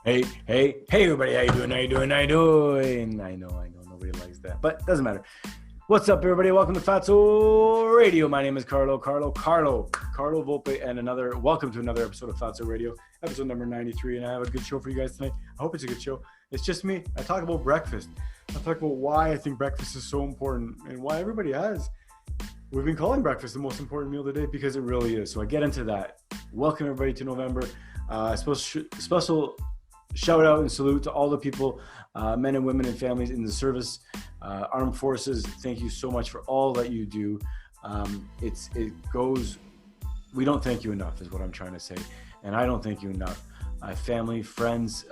Hey, everybody, how you doing? I know, nobody likes that, but doesn't matter. What's up, everybody? Welcome to Fatso Radio. My name is Carlo Volpe, and welcome to another episode of Fatso Radio, episode number 93, and I have a good show for you guys tonight. I hope it's a good show. It's just me. I talk about breakfast. I talk about why I think breakfast is so important and why everybody has. We've been calling breakfast the most important meal of the day because it really is. So I get into that. Welcome, everybody, to November. Special shout out and salute to all the people, men and women and families in the service, armed forces. Thank you so much for all that you do. We don't thank you enough is what I'm trying to say. And I don't thank you enough. Family, friends,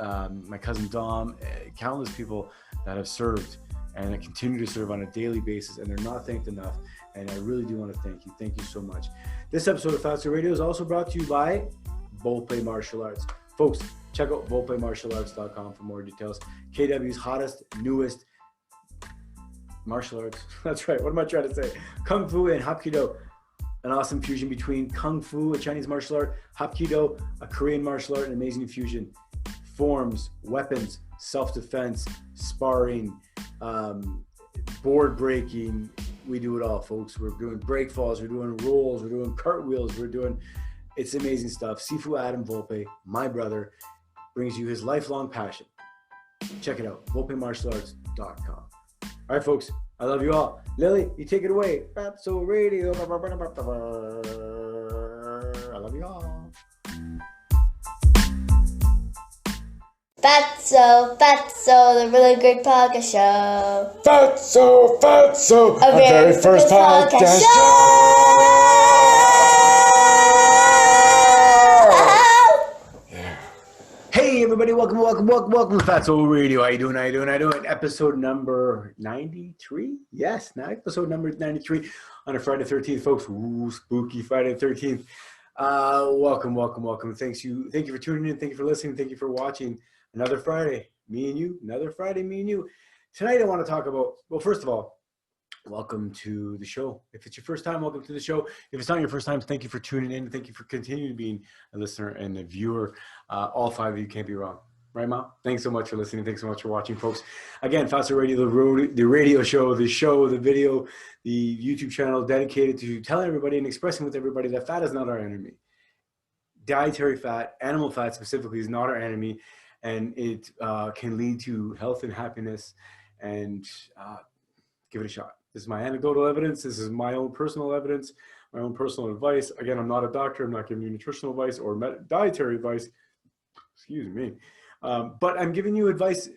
my cousin Dom, countless people that have served and that continue to serve on a daily basis, and they're not thanked enough. And I really do want to thank you. Thank you so much. This episode of Fatso Radio is also brought to you by Volpe Martial Arts. Folks, check out volpemartialarts.com for more details. KW's hottest, newest martial arts. That's right. What am I trying to say? Kung Fu and Hapkido. An awesome fusion between Kung Fu, a Chinese martial art, Hapkido, a Korean martial art, an amazing fusion. Forms, weapons, self-defense, sparring, board breaking. We do it all, folks. We're doing break falls, we're doing rolls, we're doing cartwheels, it's amazing stuff. Sifu Adam Volpe, my brother, brings you his lifelong passion. Check it out, volpemartialarts.com. All right, folks, I love you all. Lily, you take it away. Fatso Radio. I love you all. Fatso, the really great podcast show. Fatso, our very first podcast show. Hey everybody, welcome to Fatso Radio. How you doing? Episode number 93? Yes, episode number 93 on a Friday 13th, folks. Ooh, spooky Friday 13th. Welcome. Thank you for tuning in. Thank you for listening. Thank you for watching. Another Friday, me and you. Tonight I want to talk about, well, first of all, welcome to the show. If it's your first time, welcome to the show. If it's not your first time, thank you for tuning in. Thank you for continuing being a listener and a viewer. All five of you can't be wrong. Right, Mom? Thanks so much for listening. Thanks so much for watching, folks. Again, Fatso Radio, the radio show, the video, the YouTube channel dedicated to telling everybody and expressing with everybody that fat is not our enemy. Dietary fat, animal fat specifically, is not our enemy. And it can lead to health and happiness, and give it a shot. This is my anecdotal evidence. This is my own personal evidence, my own personal advice. Again, I'm not a doctor. I'm not giving you nutritional advice or dietary advice. Excuse me. But I'm giving you advice,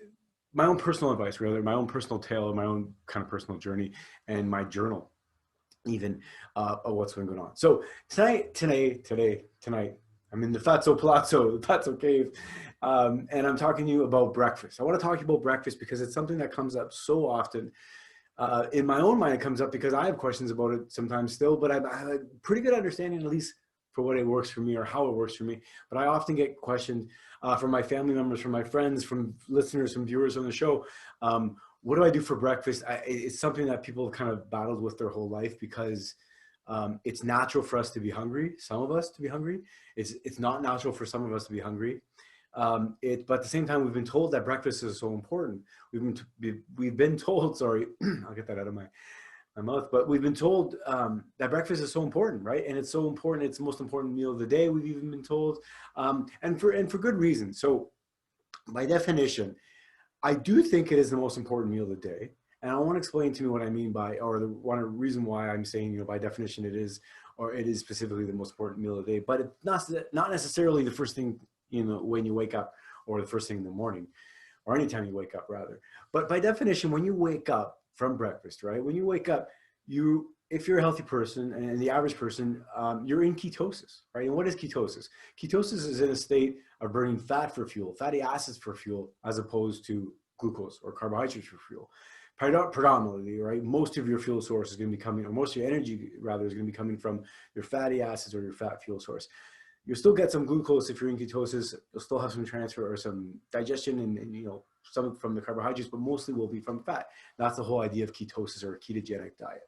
my own personal advice, rather, my own personal tale, my own kind of personal journey, and my journal, even, of what's been going on. So tonight, I'm in the Fatso Palazzo, the Fatso Cave, and I'm talking to you about breakfast. I want to talk to you about breakfast because it's something that comes up so often. In my own mind, it comes up because I have questions about it sometimes still, but I have a pretty good understanding, at least for what it works for me or how it works for me. But I often get questioned from my family members, from my friends, from listeners, from viewers on the show. What do I do for breakfast? It's something that people have kind of battled with their whole life because it's natural for us to be hungry, some of us to be hungry. It's not natural for some of us to be hungry. But at the same time, we've been told that breakfast is so important. We've been told, sorry, I'll get that out of my mouth, but we've been told that breakfast is so important, right? And it's so important. It's the most important meal of the day, we've even been told, and for good reason. So by definition, I do think it is the most important meal of the day. And I want to explain to you what I mean by, or the one reason why I'm saying, by definition it is specifically the most important meal of the day, but it's not necessarily the first thing, when you wake up, or the first thing in the morning, or anytime you wake up, rather. But by definition, when you wake up from breakfast, right? When you wake up, if you're a healthy person and the average person, you're in ketosis, right? And what is ketosis? Ketosis is in a state of burning fat for fuel, fatty acids for fuel, as opposed to glucose or carbohydrates for fuel. Predominantly, right? Most of your fuel source is going to be coming, or most of your energy, rather, is going to be coming from your fatty acids or your fat fuel source. You'll still get some glucose if you're in ketosis. You'll still have some transfer or some digestion and some from the carbohydrates, but mostly will be from fat. That's the whole idea of ketosis or a ketogenic diet.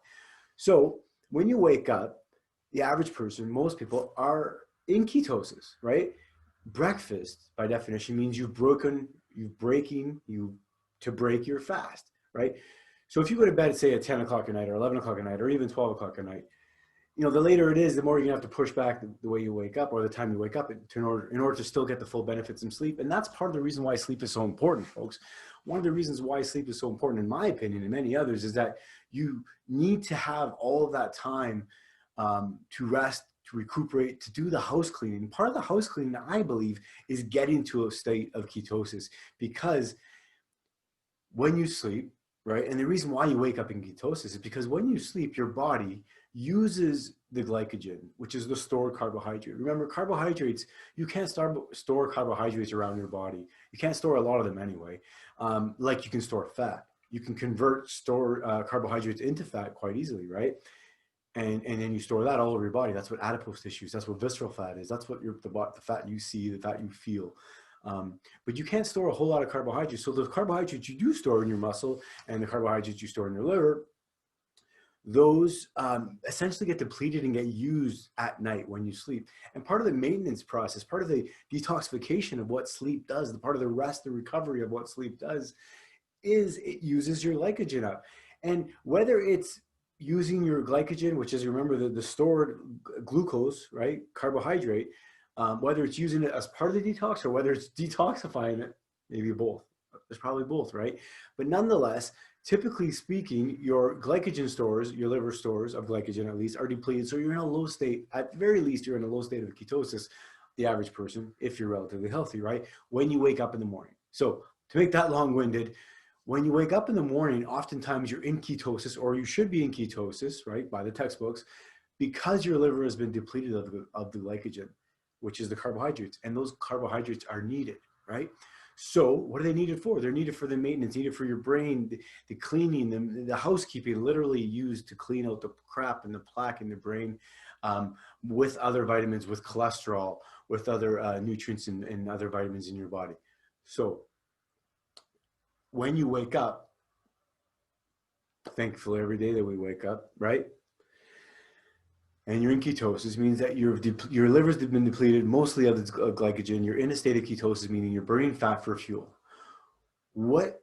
So when you wake up, the average person, most people are in ketosis, right? breakfast by definition means to break your fast, right? So if you go to bed, say at 10 o'clock at night or 11 o'clock at night or even 12 o'clock at night, the later it is, the more you're gonna have to push back the way you wake up or the time you wake up in order to still get the full benefits from sleep. And that's part of the reason why sleep is so important, folks. One of the reasons why sleep is so important, in my opinion, and many others, is that you need to have all of that time to rest, to recuperate, to do the house cleaning. Part of the house cleaning, I believe, is getting to a state of ketosis, because when you sleep, right, and the reason why you wake up in ketosis is because when you sleep, your body uses the glycogen, which is the stored carbohydrate. Remember, carbohydrates, you can't store carbohydrates around your body. You can't store a lot of them anyway, like you can store fat. You can convert carbohydrates into fat quite easily, right? And then you store that all over your body. That's what adipose tissues, that's what visceral fat is. That's what the fat you see, the fat you feel. But you can't store a whole lot of carbohydrates. So the carbohydrates you do store in your muscle and the carbohydrates you store in your liver, those essentially get depleted and get used at night when you sleep. And part of the maintenance process, part of the detoxification of what sleep does, the part of the rest, the recovery of what sleep does, is it uses your glycogen up. And whether it's using your glycogen, which is, remember, the stored glucose, right, carbohydrate, whether it's using it as part of the detox or whether it's detoxifying it, maybe both. There's probably both, right? But nonetheless, typically speaking, your glycogen stores, your liver stores of glycogen at least, are depleted. So you're in a low state. At the very least, you're in a low state of ketosis, the average person, if you're relatively healthy, right? When you wake up in the morning. So to make that long-winded, when you wake up in the morning, oftentimes you're in ketosis, or you should be in ketosis, right, by the textbooks, because your liver has been depleted of the glycogen, which is the carbohydrates. And those carbohydrates are needed, right? So what are they needed for? They're needed for the maintenance, needed for your brain, the cleaning, the housekeeping, literally used to clean out the crap and the plaque in the brain, with other vitamins, with cholesterol, with other nutrients and other vitamins in your body. So when you wake up, thankfully every day that we wake up, right? And you're in ketosis, means that your liver's been depleted mostly of its glycogen. You're in a state of ketosis, meaning you're burning fat for fuel. What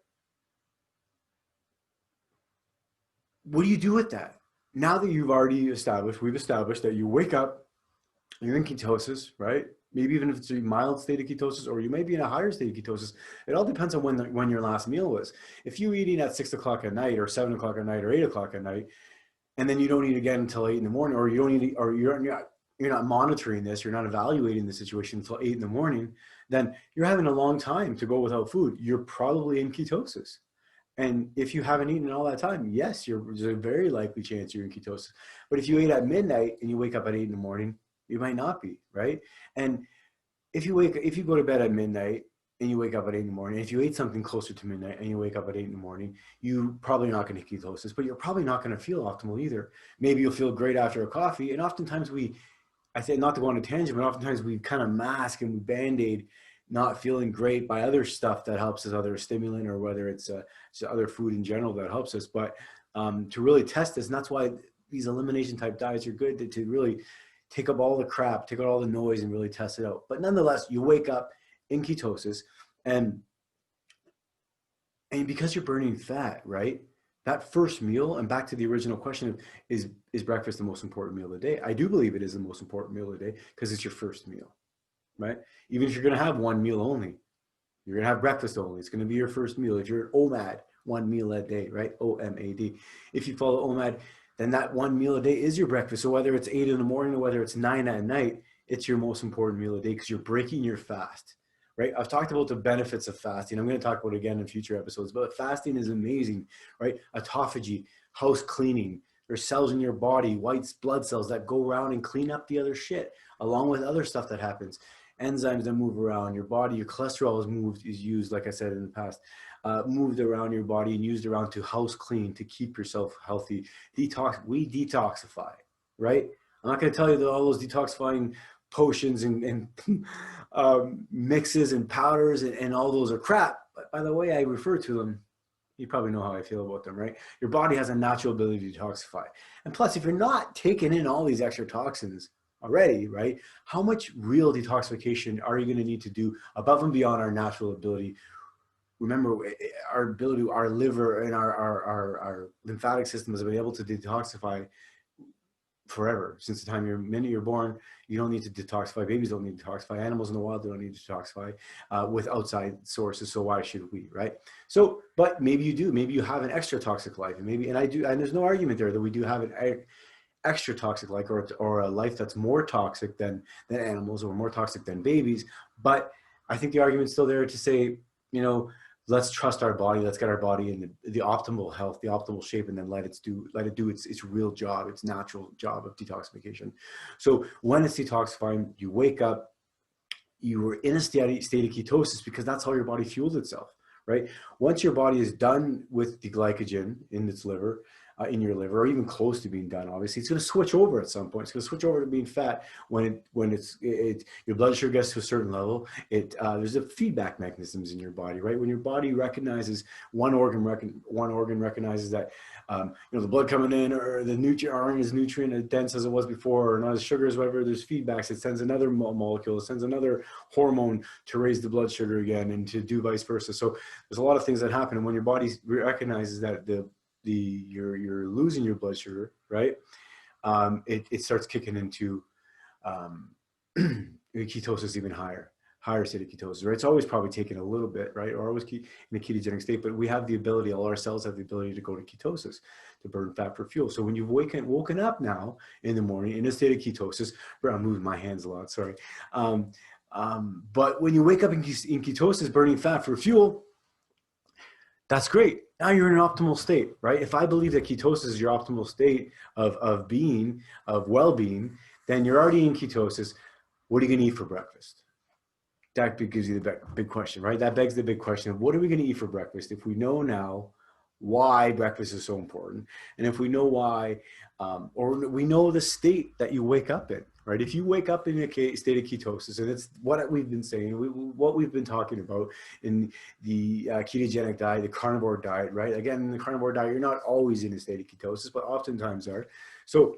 do you do with that? Now that we've established that you wake up, you're in ketosis, right? Maybe even if it's a mild state of ketosis, or you may be in a higher state of ketosis. It all depends on when your last meal was. If you're eating at 6 o'clock at night or 7 o'clock at night or 8 o'clock at night, and then you don't eat again until 8 in the morning, or you don't eat, or you're not monitoring this, you're not evaluating the situation until 8 in the morning, then you're having a long time to go without food. You're probably in ketosis. And if you haven't eaten in all that time, yes, there's a very likely chance you're in ketosis. But if you ate at midnight and you wake up at 8 in the morning, you might not be, right? And if you go to bed at midnight and you wake up at 8 in the morning, if you ate something closer to midnight and you wake up at 8 in the morning, you probably not going to ketosis, but you're probably not going to feel optimal either. Maybe you'll feel great after a coffee. And oftentimes I say, not to go on a tangent, but oftentimes we kind of mask and we Band-Aid not feeling great by other stuff that helps us, other stimulant, or whether it's other food in general that helps us. But to really test this, and that's why these elimination type diets are good, to really take up all the crap, take out all the noise, and really test it out. But nonetheless, you wake up in ketosis, and because you're burning fat, right? That first meal, and back to the original question, is breakfast the most important meal of the day? I do believe it is the most important meal of the day, because it's your first meal, right? Even if you're going to have one meal only, you're going to have breakfast only. It's going to be your first meal. If you're OMAD, one meal a day, right? OMAD. If you follow OMAD, then that one meal a day is your breakfast. So whether it's 8 in the morning or whether it's 9 at night, it's your most important meal a day, because you're breaking your fast, right? I've talked about the benefits of fasting. I'm going to talk about it again in future episodes, but fasting is amazing, right? Autophagy, house cleaning. There's cells in your body, white blood cells, that go around and clean up the other shit, along with other stuff that happens. Enzymes that move around your body. Your cholesterol is used, like I said in the past, moved around your body and used around to house clean, to keep yourself healthy. We detoxify, right? I'm not going to tell you that all those detoxifying potions and mixes and powders and all those are crap. But by the way I refer to them, you probably know how I feel about them, right? Your body has a natural ability to detoxify. And plus, if you're not taking in all these extra toxins, already, right? How much real detoxification are you going to need to do above and beyond our natural ability? Remember, our ability, our liver and our lymphatic system has been able to detoxify forever. Since the time minute you're born, you don't need to detoxify. Babies don't need to detoxify. Animals in the wild don't need to detoxify with outside sources. So why should we, right? So, but maybe you do. Maybe you have an extra toxic life, and maybe, and I do, and there's no argument there that we do have an extra toxic life, or a life that's more toxic than animals, or more toxic than babies. But I think the argument's still there to say, you know, let's trust our body. Let's get our body in the optimal health, the optimal shape, and then let it do its real job, its natural job of detoxification. So when it's detoxifying, you wake up, you were in a state of ketosis because that's how your body fuels itself, right? Once your body is done with the glycogen in its liver, in your liver, or even close to being done, obviously, it's going to switch over at some point. It's going to switch over to being fat when your blood sugar gets to a certain level. There's a feedback mechanisms in your body, right? When your body recognizes one organ recognizes that the blood coming in, or the nutrient aren't as nutrient dense as it was before, or not as sugars, whatever. There's feedbacks. It sends another molecule, it sends another hormone to raise the blood sugar again, and to do vice versa. So there's a lot of things that happen, and when your body recognizes that you're losing your blood sugar, right? It starts kicking into ketosis, even higher state of ketosis, right? It's always probably taken a little bit, right? Or always in a ketogenic state, but we have the ability, all our cells have the ability to go to ketosis, to burn fat for fuel. So when you've woken up now in the morning in a state of ketosis, I'm moving my hands a lot, sorry. But when you wake up in ketosis, burning fat for fuel, that's great. Now you're in an optimal state, right? If I believe that ketosis is your optimal state of being, of well-being, then you're already in ketosis. What are you going to eat for breakfast? That gives you the big question, right? That begs the big question of what are we going to eat for breakfast if we know now why breakfast is so important, and if we know why, or we know the state that you wake up in, right? If you wake up in a state of ketosis, and it's what we've been saying, what we've been talking about in the ketogenic diet, the carnivore diet, right? Again, in the carnivore diet, you're not always in a state of ketosis, but oftentimes are. So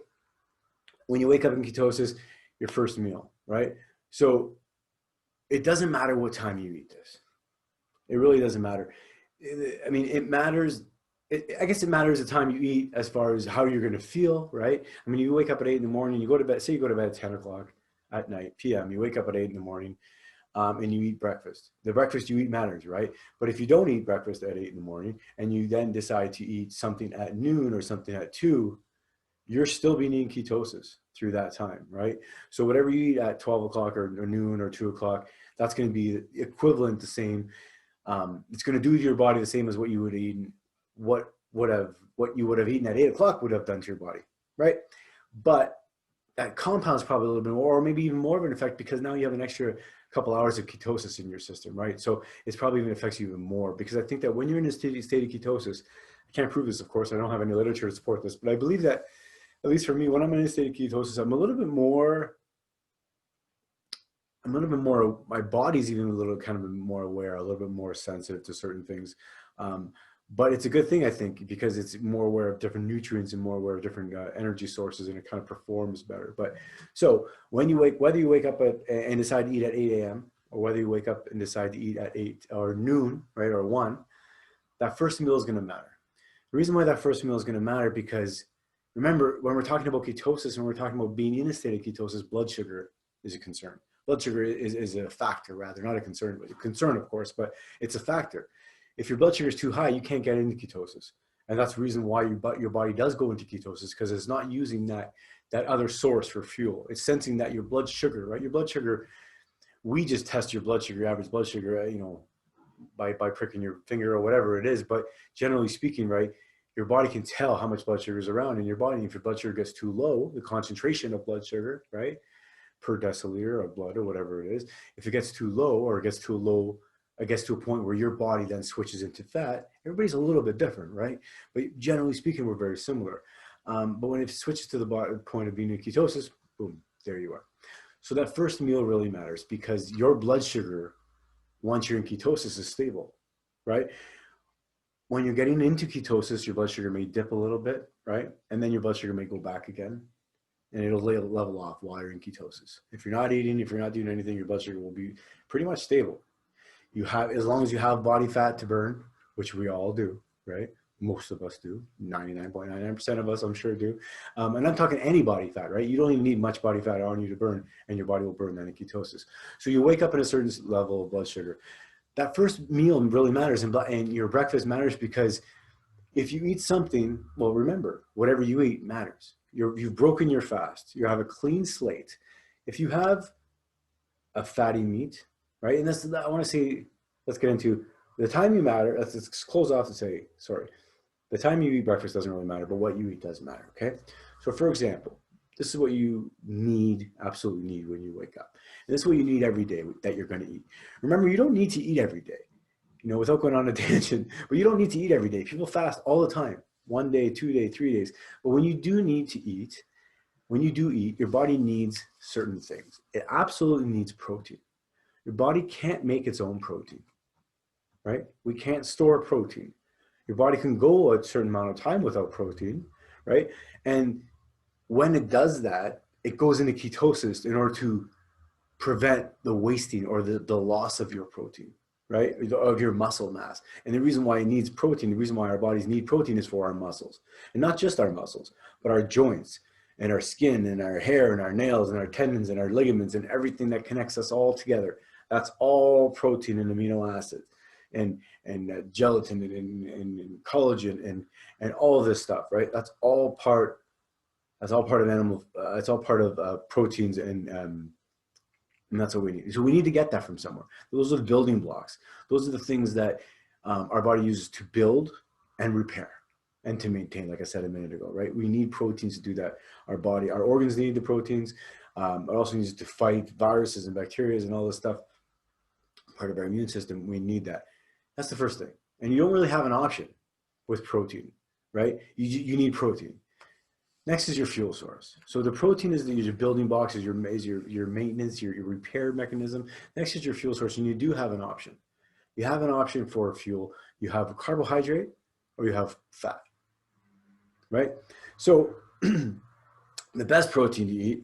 when you wake up in ketosis, your first meal, right? So it doesn't matter what time you eat this. It really doesn't matter. I mean, it matters. I guess it matters the time you eat as far as how you're going to feel, right? I mean, you wake up at 8 in the morning, you go to bed, say you go to bed at 10 o'clock at night, PM, you wake up at 8 in the morning, and you eat breakfast. The breakfast you eat matters, right? But if you don't eat breakfast at 8 in the morning and you then decide to eat something at noon or something at 2, you're still being in ketosis through that time, right? So whatever you eat at 12 o'clock or noon or 2 o'clock, that's going to be equivalent, the same. It's going to do to your body the same as what you would have eaten, what you would have eaten at 8 o'clock would have done to your body, right? But that compounds probably a little bit more, or maybe even more of an effect, because now you have an extra couple hours of ketosis in your system, right? So it's probably even affects you even more, because I think that when you're in a state of ketosis, I can't prove this, of course, I don't have any literature to support this, but I believe that, at least for me, when I'm in a state of ketosis, I'm a little bit more, my body's even a little kind of more aware, a little bit more sensitive to certain things. But it's a good thing, I think, because it's more aware of different nutrients and more aware of different energy sources, and it kind of performs better. But so when you whether you wake up and decide to eat at 8 a.m. or whether you wake up and decide to eat at 8 or noon, right, or 1, that first meal is going to matter. The reason why that first meal is going to matter, because remember, when we're talking about ketosis and we're talking about being in a state of ketosis, blood sugar is a concern. Blood sugar is a factor, rather, not a concern, but a concern, of course, but it's a factor. If your blood sugar is too high, you can't get into ketosis. And that's the reason why your body does go into ketosis, because it's not using that other source for fuel. It's sensing that your blood sugar, right? Your blood sugar, we just test your blood sugar, your average blood sugar, by pricking your finger or whatever it is. But generally speaking, right, your body can tell how much blood sugar is around in your body. If your blood sugar gets too low, the concentration of blood sugar, right, per deciliter of blood or whatever it is, if it gets too low, or it gets to a point where your body then switches into fat, everybody's a little bit different, right? But generally speaking, we're very similar. But when it switches to the point of being in ketosis, boom, there you are. So that first meal really matters, because your blood sugar, once you're in ketosis, is stable, right? When you're getting into ketosis, your blood sugar may dip a little bit, right? And then your blood sugar may go back again. and it'll level off while you're in ketosis. If you're not eating, if you're not doing anything, your blood sugar will be pretty much stable. You have, as long as you have body fat to burn, which we all do, right? Most of us do. 99.99% of us, I'm sure, do. And I'm talking any body fat, right? You don't even need much body fat on you to burn, and your body will burn that in ketosis. So you wake up at a certain level of blood sugar. That first meal really matters, and your breakfast matters, because if you eat something, well, remember, whatever you eat matters. You've broken your fast. You have a clean slate. If you have a fatty meat, right? And that's, I want to say, let's get into the time you matter. Let's close off and say, sorry. The time you eat breakfast doesn't really matter, but what you eat does matter, okay? So for example, this is what you need, absolutely need when you wake up. And this is what you need every day that you're going to eat. Remember, you don't need to eat every day, you know, without going on a tangent, but you don't need to eat every day. People fast all the time, 1 day, 2 days, 3 days. But when you do need to eat, when you do eat, your body needs certain things. It absolutely needs protein. Your body can't make its own protein, right? We can't store protein. Your body can go a certain amount of time without protein, right? And when it does that, it goes into ketosis in order to prevent the wasting or the loss of your protein, right? Of your muscle mass. And the reason why it needs protein, the reason why our bodies need protein, is for our muscles. And not just our muscles, but our joints and our skin and our hair and our nails and our tendons and our ligaments and everything that connects us all together. That's all protein and amino acids and gelatin and collagen and all this stuff, right? That's all part of animal. It's all part of proteins, and that's what we need. So we need to get that from somewhere. Those are the building blocks. Those are the things that our body uses to build and repair and to maintain, like I said a minute ago, right? We need proteins to do that. Our body, our organs need the proteins. It also needs to fight viruses and bacteria and all this stuff. Part of our immune system, we need that. That's the first thing. And you don't really have an option with protein, right? You need protein. Next is your fuel source. So the protein is your building blocks, is your maintenance, your repair mechanism. Next is your fuel source, and you do have an option. You have an option for fuel. You have carbohydrate or you have fat, right? So the best protein to eat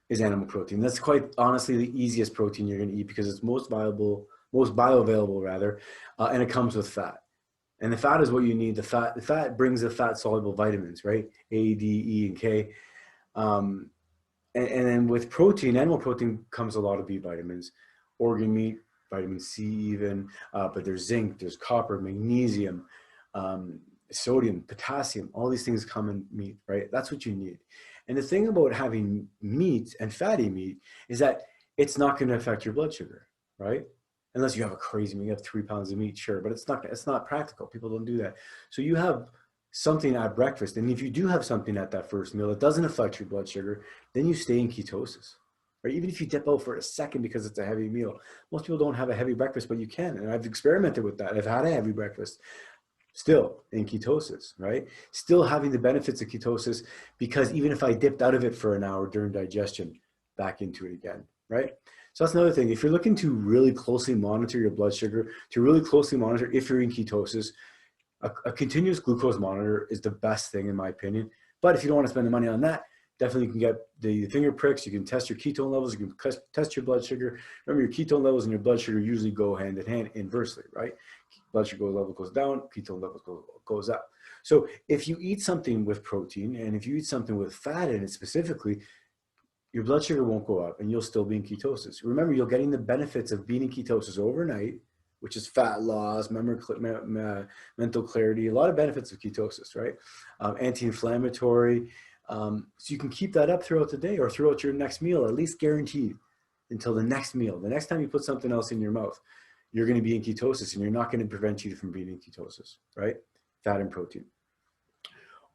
is animal protein. That's quite honestly the easiest protein you're going to eat, because it's most bioavailable rather, and it comes with fat. And the fat is what you need. The fat brings the fat soluble vitamins, right? A, D, E, and K. And then with protein, animal protein, comes a lot of B vitamins, organ meat, vitamin C even, but there's zinc, there's copper, magnesium, sodium, potassium, all these things come in meat, right? That's what you need. And the thing about having meat and fatty meat is that it's not going to affect your blood sugar, right? Unless you have a crazy meal, you have 3 pounds of meat, sure, but it's not practical. People don't do that. So you have something at breakfast, and if you do have something at that first meal that doesn't affect your blood sugar, then you stay in ketosis, right? Even if you dip out for a second because it's a heavy meal. Most people don't have a heavy breakfast, but you can, and I've experimented with that. I've had a heavy breakfast, still in ketosis, right? Still having the benefits of ketosis, because even if I dipped out of it for an hour during digestion, back into it again, right? So that's another thing. If you're looking to really closely monitor your blood sugar, to really closely monitor if you're in ketosis, a continuous glucose monitor is the best thing in my opinion. But if you don't want to spend the money on that, definitely you can get the finger pricks. You can test your ketone levels. You can test your blood sugar. Remember, your ketone levels and your blood sugar usually go hand in hand inversely, right? Blood sugar level goes down, ketone level goes up. So if you eat something with protein, and if you eat something with fat in it specifically, your blood sugar won't go up and you'll still be in ketosis. Remember, you're getting the benefits of being in ketosis overnight, which is fat loss, mental clarity, a lot of benefits of ketosis, right? Anti-inflammatory. So you can keep that up throughout the day or throughout your next meal, at least guaranteed until the next meal. The next time you put something else in your mouth, you're going to be in ketosis, and you're not going to prevent you from being in ketosis, right? Fat and protein.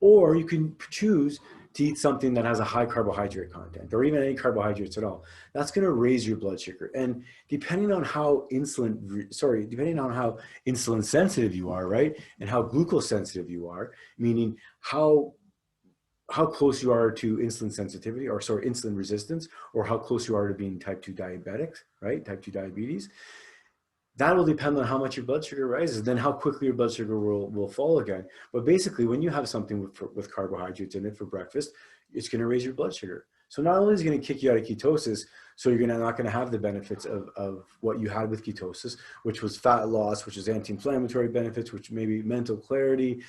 Or you can choose to eat something that has a high carbohydrate content, or even any carbohydrates at all. That's going to raise your blood sugar. And depending on how insulin sensitive you are, right? And how glucose sensitive you are, meaning how close you are to insulin sensitivity, or insulin resistance, or how close you are to being type 2 diabetic, right? Type 2 diabetes. That will depend on how much your blood sugar rises, then how quickly your blood sugar will fall again. But basically, when you have something with carbohydrates in it for breakfast, it's going to raise your blood sugar. So not only is it going to kick you out of ketosis, so you're not going to have the benefits of what you had with ketosis, which was fat loss, which is anti-inflammatory benefits, which maybe mental clarity,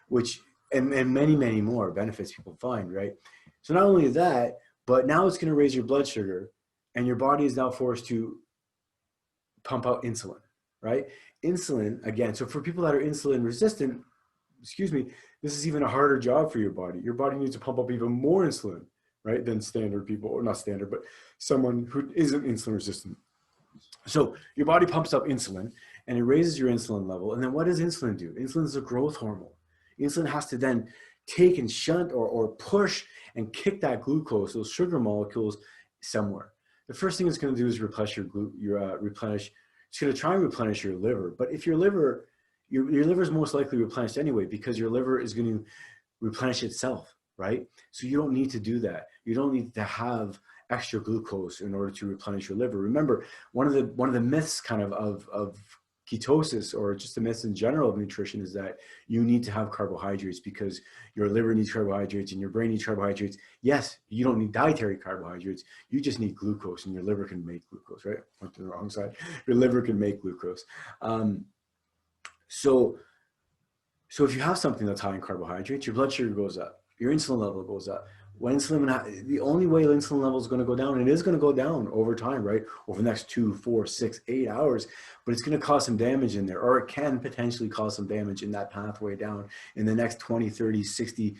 which and many, many more benefits people find, right? So not only that, but now it's going to raise your blood sugar, and your body is now forced to pump out insulin, right? Insulin, again, so for people that are insulin resistant, excuse me, this is even a harder job for your body. Your body needs to pump up even more insulin, right, than standard people, or not standard, but someone who isn't insulin resistant. So your body pumps up insulin and it raises your insulin level. And then what does insulin do? Insulin is a growth hormone. Insulin has to then take and shunt or push and kick that glucose, those sugar molecules, somewhere. The first thing it's going to do is replenish replenish. It's going to try and replenish your liver. But if your liver is most likely replenished anyway, because your liver is going to replenish itself, right? So you don't need to do that. You don't need to have extra glucose in order to replenish your liver. Remember, one of the myths kind of ketosis, or just the myths in general of nutrition, is that you need to have carbohydrates because your liver needs carbohydrates and your brain needs carbohydrates. Yes, you don't need dietary carbohydrates. You just need glucose, and your liver can make glucose, right? Went to the wrong side. Your liver can make glucose. So if you have something that's high in carbohydrates, your blood sugar goes up, your insulin level goes up. When the only way insulin level is going to go down, and it is going to go down over time, right? Over the next 2, 4, 6, 8 hours, but it's going to cause some damage in there, or it can potentially cause some damage in that pathway down in the next 20, 30, 60,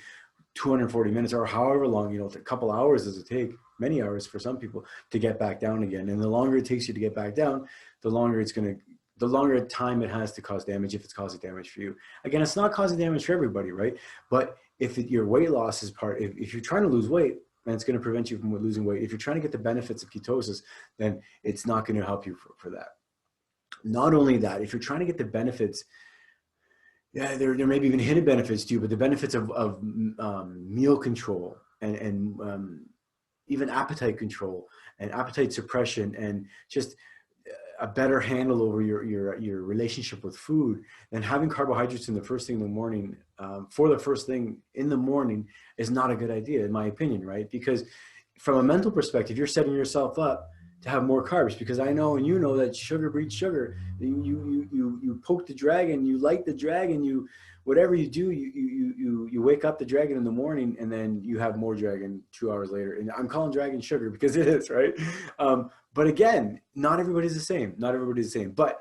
240 minutes, or however long, a couple hours does it take, many hours for some people, to get back down again. And the longer it takes you to get back down, the longer time it has to cause damage, if it's causing damage for you. Again, it's not causing damage for everybody, right? But if your weight loss is if you're trying to lose weight, and it's going to prevent you from losing weight, if you're trying to get the benefits of ketosis, then it's not going to help you for that. Not only that, if you're trying to get the benefits, there may be even hidden benefits to you, but the benefits of meal control and even appetite control and appetite suppression, and just a better handle over your relationship with food, then having carbohydrates in the first thing in the morning, for the first thing in the morning, is not a good idea, in my opinion, right? Because from a mental perspective, you're setting yourself up to have more carbs, because I know, and you know, that sugar breeds sugar. You poke the dragon, you light the dragon, whatever you do, you wake up the dragon in the morning, and then you have more dragon 2 hours later. And I'm calling dragon sugar because it is, right? But again, not everybody's the same. Not everybody's the same. But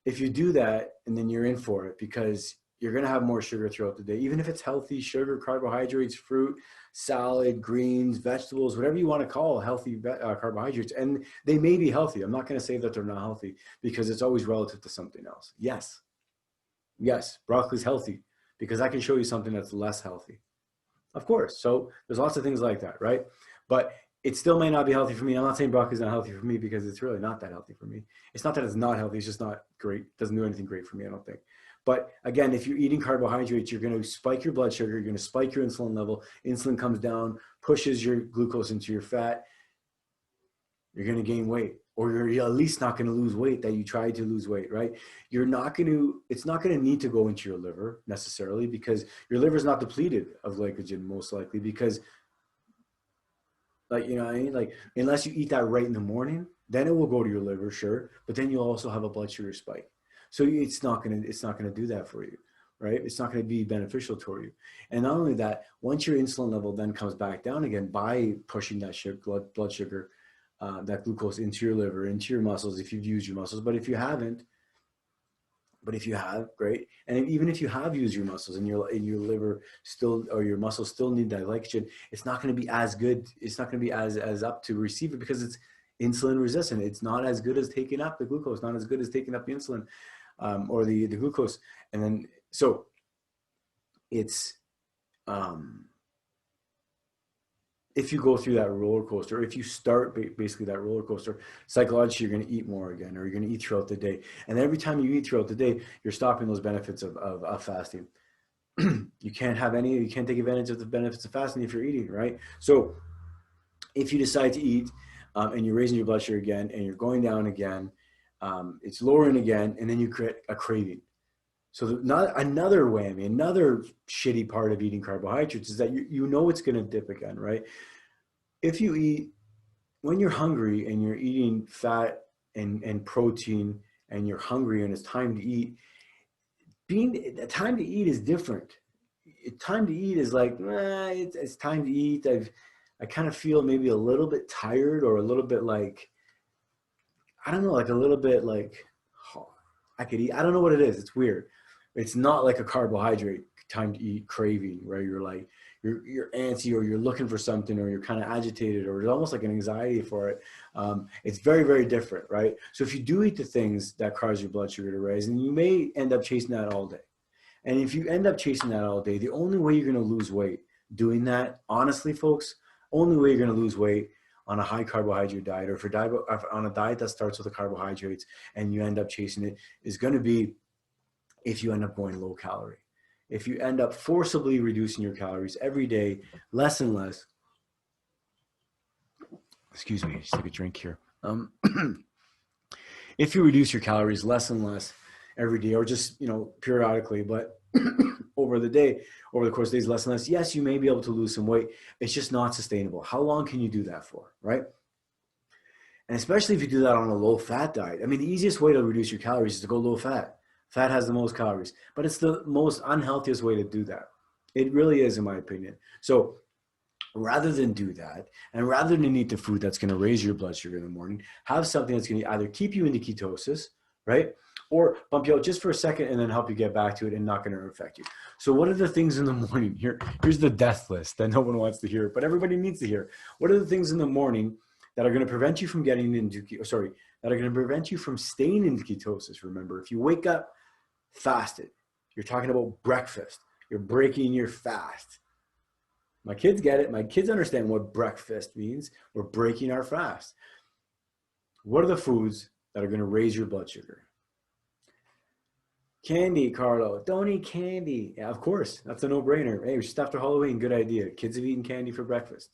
if you do that, and then you're in for it, because you're going to have more sugar throughout the day, even if it's healthy sugar, carbohydrates, fruit, salad, greens, vegetables, whatever you want to call healthy carbohydrates. And they may be healthy. I'm not going to say that they're not healthy, because it's always relative to something else. Yes, broccoli is healthy, because I can show you something that's less healthy. Of course. So there's lots of things like that, right? But it still may not be healthy for me. I'm not saying broccoli is not healthy for me, because it's really not that healthy for me. It's not that it's not healthy. It's just not great. It doesn't do anything great for me, I don't think. But again, if you're eating carbohydrates, you're going to spike your blood sugar. You're going to spike your insulin level. Insulin comes down, pushes your glucose into your fat. You're going to gain weight, or you're at least not going to lose weight that you tried to lose weight, right? It's not going to need to go into your liver necessarily, because your liver is not depleted of glycogen, most likely, because unless you eat that right in the morning, then it will go to your liver, sure. But then you'll also have a blood sugar spike. So it's not going to do that for you, right? It's not going to be beneficial to you. And not only that, once your insulin level then comes back down again by pushing that blood sugar, that glucose into your liver, into your muscles, if you've used your muscles. But if you have, great. And even if you have used your muscles, and your liver still, or your muscles still need that glycogen, it's not going to be as good. It's not going to be as up to receive it, because it's insulin resistant. It's not as good as taking up the glucose, not as good as taking up the insulin, or the glucose. And then, so it's, if you go through that roller coaster, if you start basically that roller coaster, psychologically, you're going to eat more again, or you're going to eat throughout the day. And every time you eat throughout the day, you're stopping those benefits of fasting. You can't take advantage of the benefits of fasting if you're eating, right? So if you decide to eat, and you're raising your blood sugar again, and you're going down again, it's lowering again, and then you create a craving. So not another whammy, another shitty part of eating carbohydrates is that you know it's going to dip again, right? if you eat, when you're hungry and you're eating fat and protein and you're hungry and it's time to eat, being the time to eat is different. Time to eat is like, it's time to eat. I kind of feel maybe a little bit tired or a little bit like, I don't know, like a little bit like, oh, I could eat. I don't know what it is. It's weird. It's not like a carbohydrate time to eat craving where you're like, you're antsy or you're looking for something or you're kind of agitated or it's almost like an anxiety for it. It's very, very different, right? So if you do eat the things that cause your blood sugar to rise, and you may end up chasing that all day. And if you end up chasing that all day, the only way you're going to lose weight doing that, honestly, folks, only way you're going to lose weight on a high carbohydrate diet or if on a diet that starts with the carbohydrates and you end up chasing it is going to be if you end up going low calorie. If you end up forcibly reducing your calories every day, less and less, excuse me, just take a drink here. If you reduce your calories less and less every day or just, periodically, but over the course of days, less and less, yes, you may be able to lose some weight. It's just not sustainable. How long can you do that for, right? And especially if you do that on a low fat diet. I mean, the easiest way to reduce your calories is to go low fat. Fat has the most calories, but it's the most unhealthiest way to do that. It really is, in my opinion. So rather than do that, and rather than eat the food that's going to raise your blood sugar in the morning, have something that's going to either keep you into ketosis, right? Or bump you out just for a second and then help you get back to it and not going to affect you. So what are the things in the morning? Here's the death list that no one wants to hear, but everybody needs to hear. What are the things in the morning that are going to prevent you from getting into, that are going to prevent you from staying in ketosis? Remember, if you wake up fasted, you're talking about breakfast, you're breaking your fast. My kids get it. My kids understand what breakfast means. We're breaking our fast. What are the foods that are going to raise your blood sugar? Candy, Carlo. Don't eat candy. Yeah, of course. That's a no-brainer. Hey, just after Halloween, good idea. Kids have eaten candy for breakfast.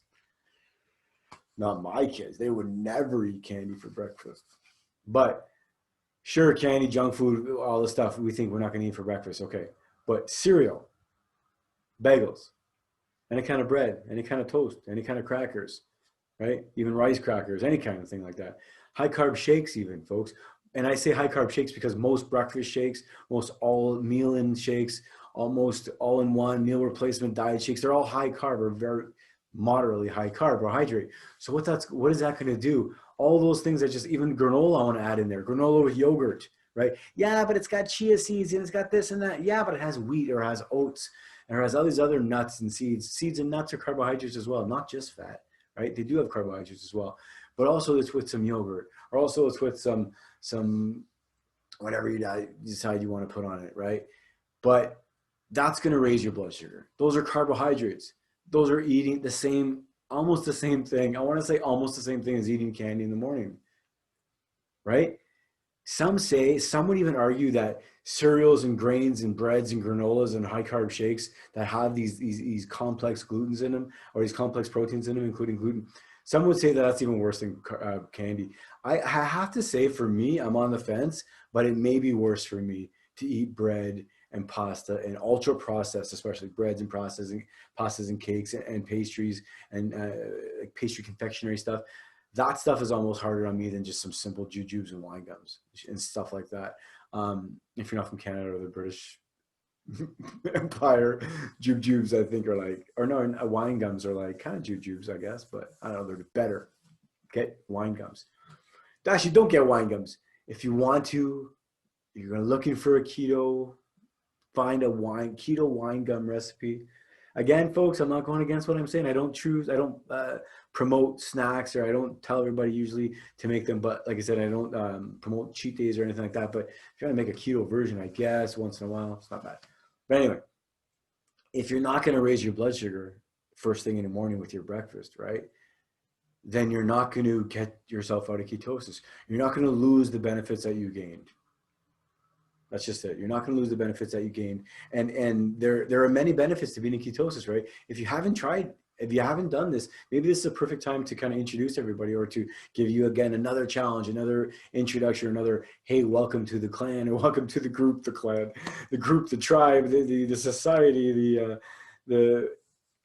Not my kids. They would never eat candy for breakfast. But sure, candy, junk food, all the stuff we think we're not going to eat for breakfast. Okay. But cereal, bagels, any kind of bread, any kind of toast, any kind of crackers, right? Even rice crackers, any kind of thing like that. High carb shakes even, folks. And I say high carb shakes because most breakfast shakes, most all meal in shakes, almost all in one meal replacement diet shakes, they're all high carb or very moderately high carbohydrate. So what is that going to do? All those things that just even granola I want to add in there, granola with yogurt, right? Yeah, but it's got chia seeds and it's got this and that. Yeah, but it has wheat or it has oats and it has all these other nuts and seeds. Seeds and nuts are carbohydrates as well, not just fat, right? They do have carbohydrates as well, but also it's with some yogurt or also it's with some whatever you decide you want to put on it, right? But that's going to raise your blood sugar. Those are carbohydrates. Those are eating almost the same thing. I want to say almost the same thing as eating candy in the morning, right? Some would even argue that cereals and grains and breads and granolas and high carb shakes that have these complex glutens in them or these complex proteins in them, including gluten, some would say that that's even worse than candy. I have to say, for me, I'm on the fence, but it may be worse for me to eat bread and pasta and ultra processed, especially breads and pastas and cakes and pastries and like pastry confectionery stuff. That stuff is almost harder on me than just some simple jujubes and wine gums and stuff like that. If you're not from Canada or the British Empire, jujubes I think are like, or no, wine gums are like kind of jujubes, I guess, but I don't know, they're better. Get wine gums. Actually, don't get wine gums. If you want to, you're looking for a keto, find a keto wine gum recipe. Again, folks, I'm not going against what I'm saying. I don't promote snacks or I don't tell everybody usually to make them. But like I said, I don't promote cheat days or anything like that. But if you're going to make a keto version, I guess, once in a while, it's not bad. But anyway, if you're not going to raise your blood sugar first thing in the morning with your breakfast, right, then you're not going to get yourself out of ketosis. You're not going to lose the benefits that you gained. That's just it. You're not going to lose the benefits that you gained. And there are many benefits to being in ketosis, right? If you haven't done this, maybe this is a perfect time to kind of introduce everybody or to give you, again, another challenge, another introduction, another, hey, welcome to the clan or welcome to the group, the clan, the group, the tribe, the society,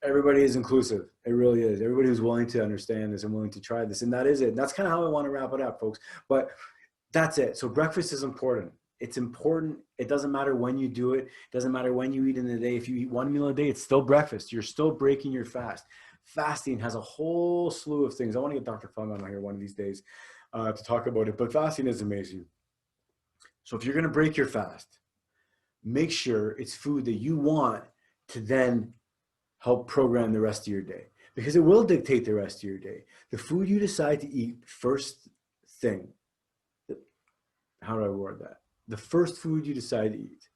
everybody is inclusive. It really is. Everybody who's willing to understand this and willing to try this. And that is it. And that's kind of how I want to wrap it up, folks. But that's it. So breakfast is important. It's important. It doesn't matter when you do it. It doesn't matter when you eat in the day. If you eat one meal a day, it's still breakfast. You're still breaking your fast. Fasting has a whole slew of things. I want to get Dr. Fung on here one of these days to talk about it. But fasting is amazing. So if you're going to break your fast, make sure it's food that you want to then help program the rest of your day, because it will dictate the rest of your day. The food you decide to eat first thing, how do I word that? The first food you decide to eat.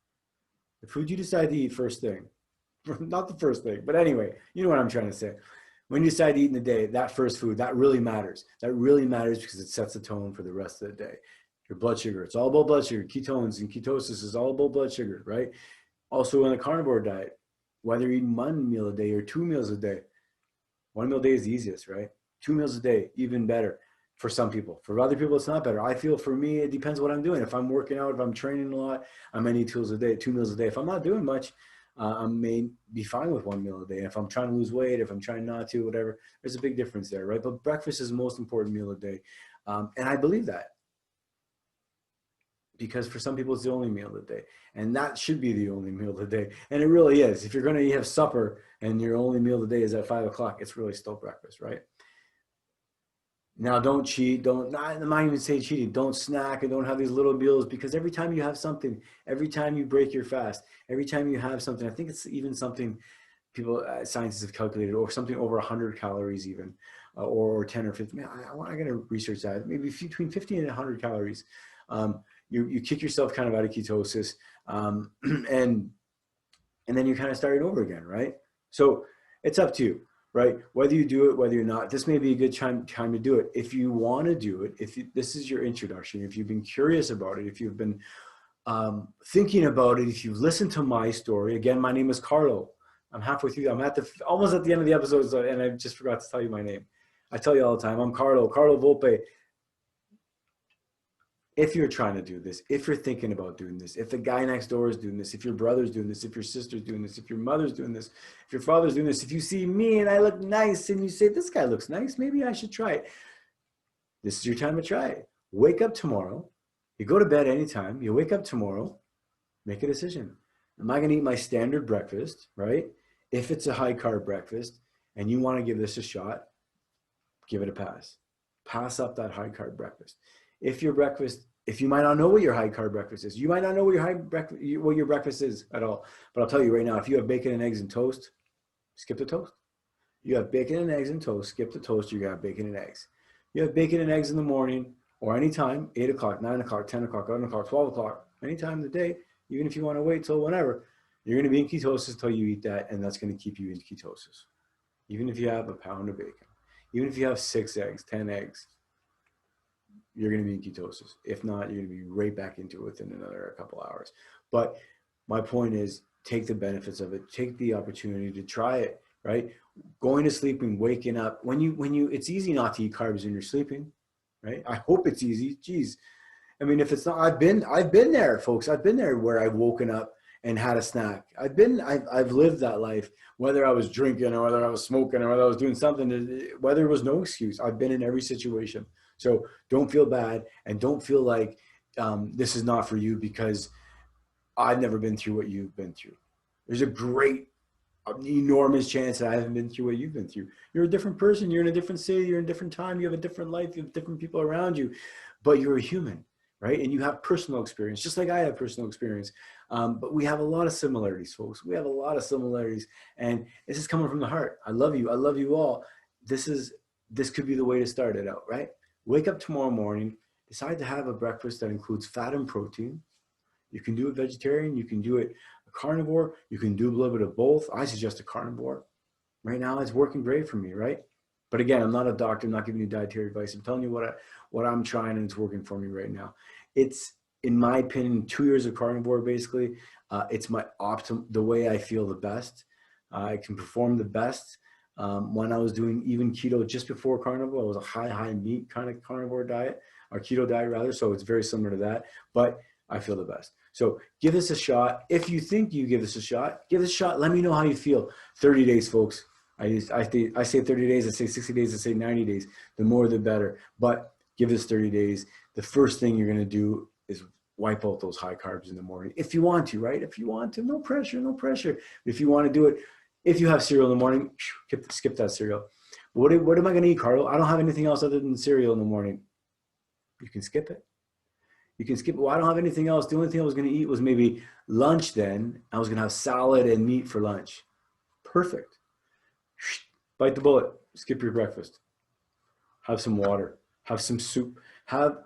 The food you decide to eat first thing. Not the first thing, but anyway, you know what I'm trying to say. When you decide to eat in the day, that first food, that really matters. That really matters because it sets the tone for the rest of the day. Your blood sugar, it's all about blood sugar. Ketones and ketosis is all about blood sugar, right? Also in a carnivore diet, whether you're eating 1 meal a day or 2 meals a day, 1 meal a day is the easiest, right? 2 meals a day, even better for some people. For other people, it's not better. I feel for me, it depends what I'm doing. If I'm working out, if I'm training a lot, I may need 2 meals a day, 2 meals a day. If I'm not doing much, I may be fine with 1 meal a day. If I'm trying to lose weight, if I'm trying not to, whatever, there's a big difference there, right? But breakfast is the most important meal a day. And I believe that, because for some people it's the only meal of the day, and that should be the only meal of the day. And it really is. If you're going to have supper and your only meal of the day is at 5 o'clock, it's really still breakfast, right? Now, don't cheat. I'm not even saying cheating. Don't snack and don't have these little meals, because every time you have something, every time you break your fast, every time you have something, I think it's even something people, scientists have calculated, or something over 100 calories even, or 10 or 15. Man, I'm going to research that. Maybe between 50 and 100 calories. You kick yourself kind of out of ketosis, and then you kind of start it over again, right? So it's up to you, right? Whether you do it, whether you're not, this may be a good time to do it. If you want to do it, this is your introduction, if you've been curious about it, if you've been thinking about it, if you've listened to my story, again, my name is Carlo. I'm halfway through. I'm almost at the end of the episode, and I just forgot to tell you my name. I tell you all the time, I'm Carlo Volpe. If you're trying to do this, if you're thinking about doing this, if the guy next door is doing this, if your brother's doing this, if your sister's doing this, if your mother's doing this, if your father's doing this, if you see me and I look nice and you say, this guy looks nice, maybe I should try it. This is your time to try it. Wake up tomorrow. You go to bed anytime. You wake up tomorrow, make a decision. Am I going to eat my standard breakfast, right? If it's a high carb breakfast and you want to give this a shot, give it a pass. Pass up that high carb breakfast. If you might not know what your high carb breakfast is, you might not know what your breakfast is at all. But I'll tell you right now, if you have bacon and eggs and toast, skip the toast. You have bacon and eggs and toast, skip the toast, you're going to have bacon and eggs. You have bacon and eggs in the morning or anytime, 8 o'clock, 9 o'clock, 10 o'clock, 11 o'clock, 12 o'clock, anytime of the day, even if you want to wait till whenever, you're going to be in ketosis until you eat that, and that's going to keep you in ketosis. Even if you have a pound of bacon, even if you have 6 eggs, 10 eggs, you're going to be in ketosis. If not, you're going to be right back into it within another couple hours. But my point is, take the benefits of it. Take the opportunity to try it, right? Going to sleep and waking up. It's easy not to eat carbs when you're sleeping, right? I hope it's easy. Geez. I mean, if it's not, I've been there, folks. I've been there where I've woken up and had a snack. I've lived that life, whether I was drinking or whether I was smoking or whether I was doing something, whether it was no excuse. I've been in every situation. So don't feel bad and don't feel like this is not for you, because I've never been through what you've been through. There's a great, enormous chance that I haven't been through what you've been through. You're a different person. You're in a different city. You're in a different time. You have a different life. You have different people around you, but you're a human, right? And you have personal experience, just like I have personal experience. But we have a lot of similarities, folks. We have a lot of similarities, and this is coming from the heart. I love you. I love you all. This could be the way to start it out, right? Wake up tomorrow morning, decide to have a breakfast that includes fat and protein. You can do it vegetarian, you can do it a carnivore, you can do a little bit of both. I suggest a carnivore. Right now, it's working great for me, right? But again, I'm not a doctor, I'm not giving you dietary advice. I'm telling you what I'm trying, and it's working for me right now. It's, in my opinion, 2 years of carnivore, basically. It's my the way I feel the best. I can perform the best. When I was doing even keto just before carnivore, it was a high meat kind of carnivore diet, or keto diet rather. So it's very similar to that, but I feel the best. So give this a shot. If you think you give this a shot, give this a shot. Let me know how you feel. 30 days, folks. I say 30 days, I say 60 days, I say 90 days. The more the better. But give this 30 days. The first thing you're going to do is wipe out those high carbs in the morning. If you want to, right? If you want to, no pressure, no pressure. If you want to do it, if you have cereal in the morning, skip that cereal. What am I going to eat, Carlo? I don't have anything else other than cereal in the morning. You can skip it. You can skip it. Well, I don't have anything else. The only thing I was going to eat was maybe lunch then. I was going to have salad and meat for lunch. Perfect. Bite the bullet. Skip your breakfast. Have some water. Have some soup. Have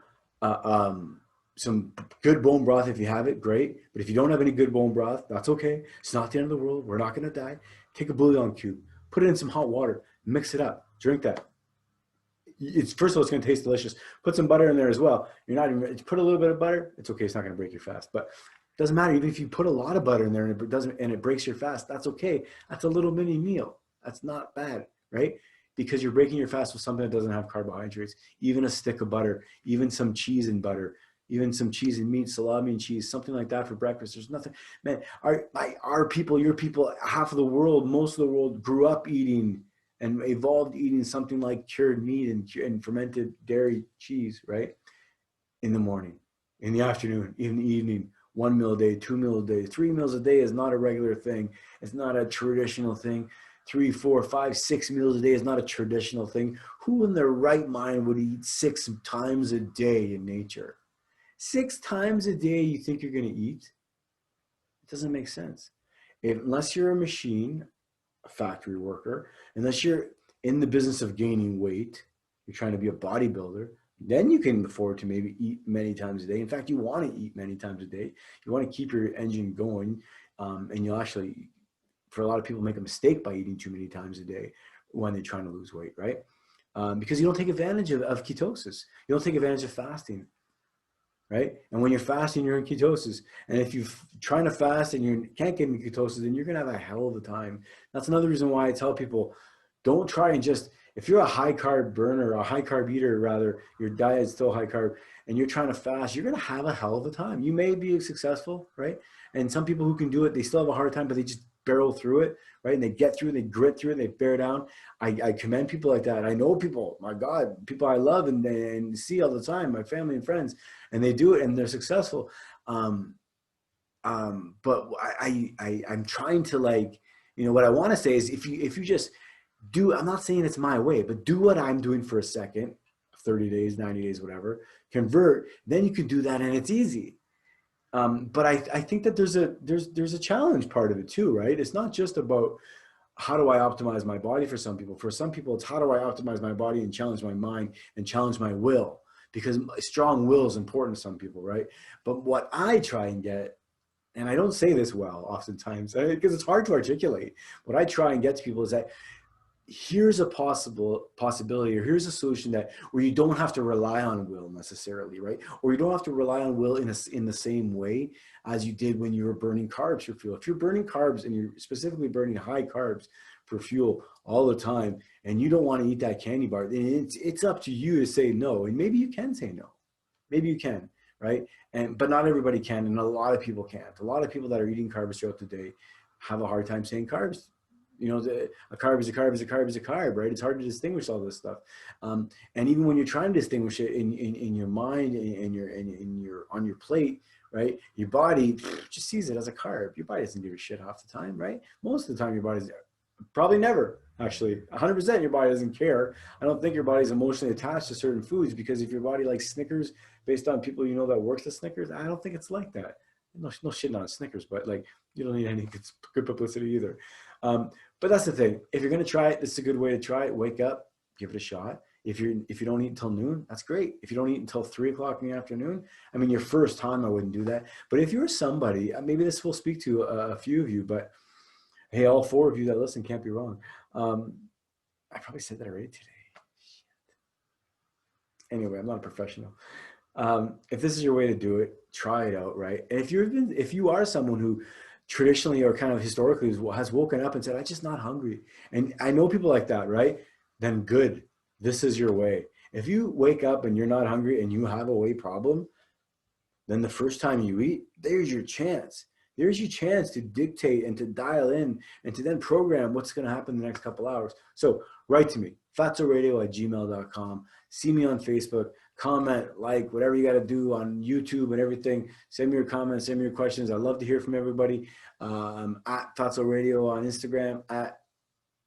some good bone broth if you have it. Great. But if you don't have any good bone broth, that's okay. It's not the end of the world. We're not going to die. Take a bouillon cube. Put it in some hot water. Mix it up. Drink that. First of all, it's going to taste delicious. Put some butter in there as well. You're not even put a little bit of butter. It's okay. It's not going to break your fast, but it doesn't matter. Even if you put a lot of butter in there and it breaks your fast, that's okay. That's a little mini meal. That's not bad, right? Because you're breaking your fast with something that doesn't have carbohydrates. Even a stick of butter, even some cheese and butter, even some cheese and meat, salami and cheese, something like that for breakfast. There's nothing, man. Our people, your people, half of the world, most of the world grew up eating and evolved eating something like cured meat and fermented dairy cheese, right? In the morning, in the afternoon, in the evening, 1 meal a day, 2 meals a day, 3 meals a day is not a regular thing. It's not a traditional thing. 3, 4, 5, 6 meals a day is not a traditional thing. Who in their right mind would eat 6 times a day in nature? 6 times a day you think you're going to eat? It doesn't make sense. Unless you're a machine, a factory worker, unless you're in the business of gaining weight, you're trying to be a bodybuilder, then you can afford to maybe eat many times a day. In fact, you want to eat many times a day. You want to keep your engine going, and you'll actually, for a lot of people, make a mistake by eating too many times a day when they're trying to lose weight, right? Because you don't take advantage of ketosis. You don't take advantage of fasting, right? And when you're fasting, you're in ketosis. And if you're trying to fast and you can't get into ketosis, then you're going to have a hell of a time. That's another reason why I tell people, don't try and just, if you're a high carb burner, a high carb eater rather, your diet is still high carb, and you're trying to fast, you're going to have a hell of a time. You may be successful, right? And some people who can do it, they still have a hard time, but they just barrel through it, right? And they get through it, they grit through it, they bear down. I commend people like that. I know people, my God, people I love and see all the time, my family and friends, and they do it and they're successful. But I'm trying to, like, what I want to say is if you just do, I'm not saying it's my way, but do what I'm doing for a second, 30 days, 90 days, whatever, convert, then you can do that and it's easy. But I think that there's a challenge part of it too, right? It's not just about how do I optimize my body for some people. For some people, it's how do I optimize my body and challenge my mind and challenge my will, because strong will is important to some people, right? But what I try and get, and I don't say this well oftentimes because it's hard to articulate, what I try and get to people is that here's a possibility, or here's a solution where you don't have to rely on will necessarily, right? Or you don't have to rely on will in the same way as you did when you were burning carbs for fuel. If you're burning carbs and you're specifically burning high carbs for fuel all the time, and you don't want to eat that candy bar, then it's up to you to say no. And maybe you can say no. Maybe you can, right? But not everybody can, and a lot of people can't. A lot of people that are eating carbs throughout the day have a hard time saying carbs. A carb is a carb is a carb is a carb, right? It's hard to distinguish all this stuff. And even when you're trying to distinguish it in your mind and on your plate, right? Your body just sees it as a carb. Your body doesn't give a shit half the time, right? Most of the time your body's probably never, actually. 100% your body doesn't care. I don't think your body's emotionally attached to certain foods, because if your body likes Snickers based on people that works at Snickers, I don't think it's like that. No shitting on Snickers, but like, you don't need any good publicity either. But that's the thing. If you're going to try it, this is a good way to try it. Wake up, give it a shot. If you don't eat until noon, that's great. If you don't eat until 3 o'clock in the afternoon, I mean, your first time, I wouldn't do that. But if you're somebody, maybe this will speak to a few of you, but hey, all 4 of you that listen can't be wrong. I probably said that already today. Shit. Anyway, I'm not a professional. If this is your way to do it, try it out, right? And if you are someone who traditionally or kind of historically has woken up and said, I'm just not hungry, and I know people like that, right? Then good. This is your way. If you wake up and you're not hungry and you have a weight problem, then the first time you eat, there's your chance. There's your chance to dictate and to dial in and to then program what's going to happen in the next couple hours. So write to me, fatsoradio@gmail.com. See me on Facebook. Comment, like, whatever you got to do on YouTube and everything. Send me your comments, send me your questions. I'd love to hear from everybody. At Fatso Radio on Instagram, at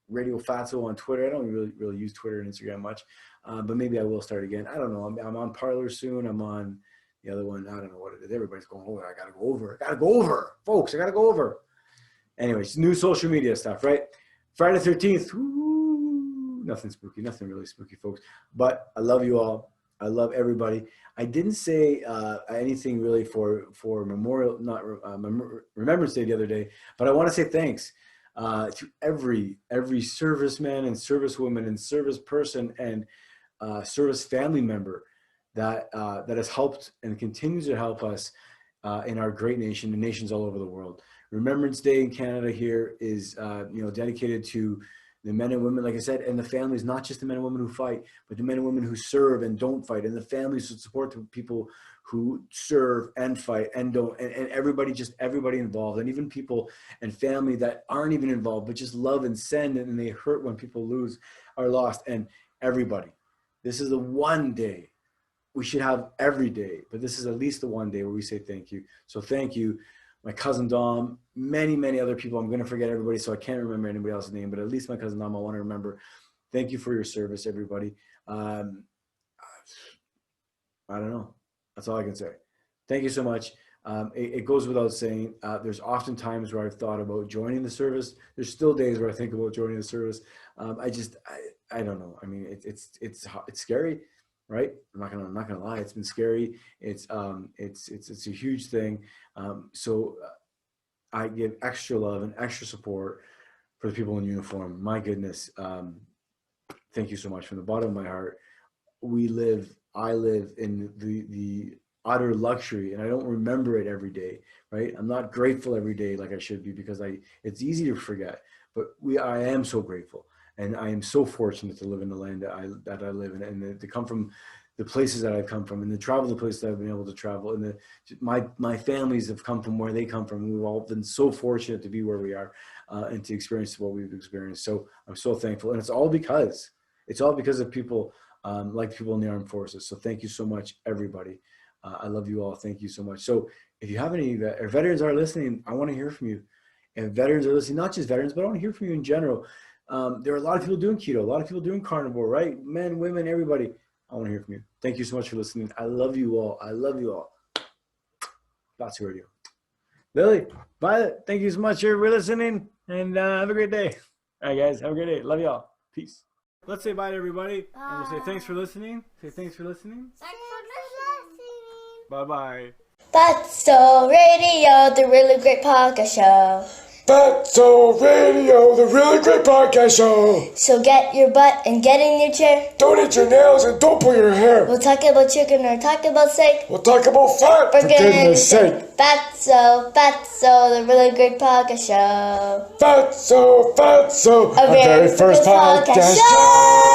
Radio Fatso on Twitter. I don't really use Twitter and Instagram much, but maybe I will start again. I don't know. I'm on Parler soon. I'm on the other one. I don't know what it is. Everybody's going over. I got to go over. Folks, I got to go over. Anyways, new social media stuff, right? Friday the 13th. Woo, nothing spooky. Nothing really spooky, folks. But I love you all. I love everybody. I didn't say anything really for Memorial, not Remembrance Day the other day, but I want to say thanks to every serviceman and servicewoman and service person and service family member that has helped and continues to help us in our great nation and nations all over the world. Remembrance Day in Canada here is dedicated to the men and women, like I said, and the families, not just the men and women who fight, but the men and women who serve and don't fight, and the families who support the people who serve and fight and don't, and everybody involved, and even people and family that aren't even involved, but just love and send, and they hurt when people lose, are lost, and everybody. This is the one day we should have every day, but this is at least the one day where we say thank you. So thank you. My cousin Dom, many other people. I'm going to forget everybody, so I can't remember anybody else's name, but at least my cousin Dom, I want to remember. Thank you for your service, everybody. I don't know. That's all I can say. Thank you so much. It goes without saying, there's often times where I've thought about joining the service. There's still days where I think about joining the service. I don't know. I mean, it's scary. Right? I'm not gonna lie. It's been scary. It's a huge thing. So I give extra love and extra support for the people in uniform. My goodness. Thank you so much from the bottom of my heart. I live in the utter luxury, and I don't remember it every day, right? I'm not grateful every day like I should be, because it's easy to forget, but I am so grateful. And I am so fortunate to live in the land that I live in, and to come from the places that I've come from, and to travel the places that I've been able to travel. And my families have come from where they come from. We've all been so fortunate to be where we are, and to experience what we've experienced. So I'm so thankful, and it's all because of people like people in the armed forces. So thank you so much, everybody. I love you all. Thank you so much. So if you have any veterans are listening, I want to hear from you. And veterans are listening, not just veterans, but I want to hear from you in general. There are a lot of people doing keto, a lot of people doing carnivore, right? Men, women, everybody. I want to hear from you. Thank you so much for listening. I love you all. I love you all. Fatso Radio. Lily, Violet, thank you so much for listening, and have a great day. All right, guys, have a great day. Love you all. Peace. Let's say bye to everybody, and we'll say thanks for listening. Say thanks for listening. Thanks for listening. Bye-bye. Fatso Radio, the really great podcast show. Fatso Radio, the really great podcast show. So get your butt and get in your chair. Don't eat your nails and don't pull your hair. We'll talk about chicken or talk about steak. We'll talk about fat, for goodness sake. Fatso, the really great podcast show. Fatso, our very first podcast show.